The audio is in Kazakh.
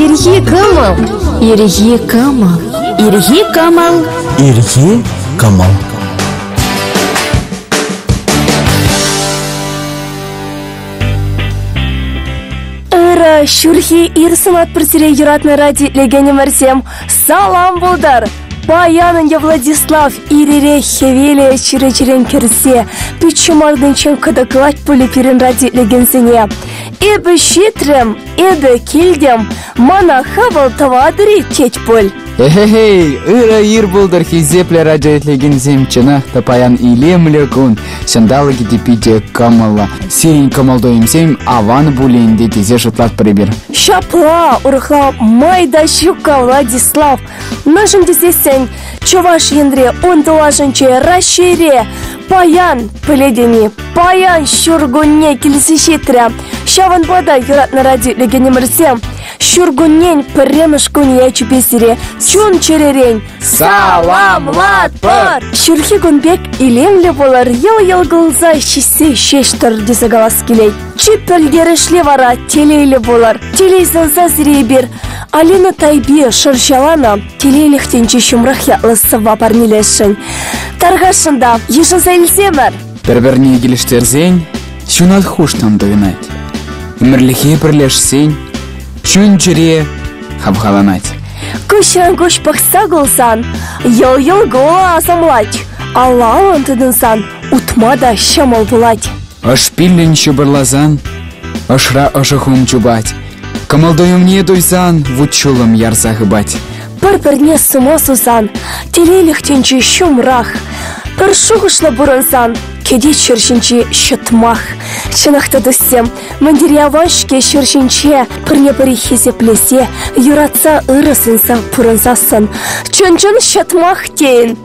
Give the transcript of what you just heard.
Ирхи Камал. Ирхи Камал. Ирхи Камал. Ирхи Камал. Шурхи ирсымат пірсіре юратны ради легене мәрсем. Салам болдар! Баянынге Владислав ирере хевеле чиречерен керсе, пичумардын чен кадакылать пулі пирен ради легенсене. Эбі шетрем, эбі келдем, мана хавал тавадыри теть пуль. Эхей, ыра ир болдар хизепле радиотлеген земчена, тапаян илемле кун, сандалыки типите камала. Сень камалдоим сем, аван булинде тезе шутлат прибер. Шапла, урхла майда щука Владислав. Нашим десесень, чуваш ендре, он талашенче расшире. Паян, поледени, паян щургуне кельсищитря. Шаван бада юратна ради легене мэрсем. Щургунень премешкун ячу песере. Чун черерень. Салам, латпар! Щурхи гунбек илемле болар. Ел гылза шисе шештар десагалас келей. Чиппельгерешле вара телейле болар. Телейзанса зребер. Алина тайбе шыршалана. Телейлехтенче шумрах ятлысы вапарнилешін. Таргашында ешінса илсемір. Перверне келіштерзен, шунат хуштан довинать. Умерлихе бірлешсен, шун жүре хабхаланать. Күшірін күш пақса ғылсан, ел гола асамлать. Аллахын тыдынсан, утмада шамал булать. Ашпиллен шубырлазан, ашра ашахум чубать. Камалдоем не дойзан, вучулым ярзахыбать. Бір-бірне сума сузан, телейліхтенче шумрах. Бір шуғышла бұрынсан, кеде шыршынче шытмах. Шынақта дүссем, мандирявашке шыршынче, пірне-бірі хезеплесе, юратса ырысынса пұрынсасын. Чын-чын шытмах дейін.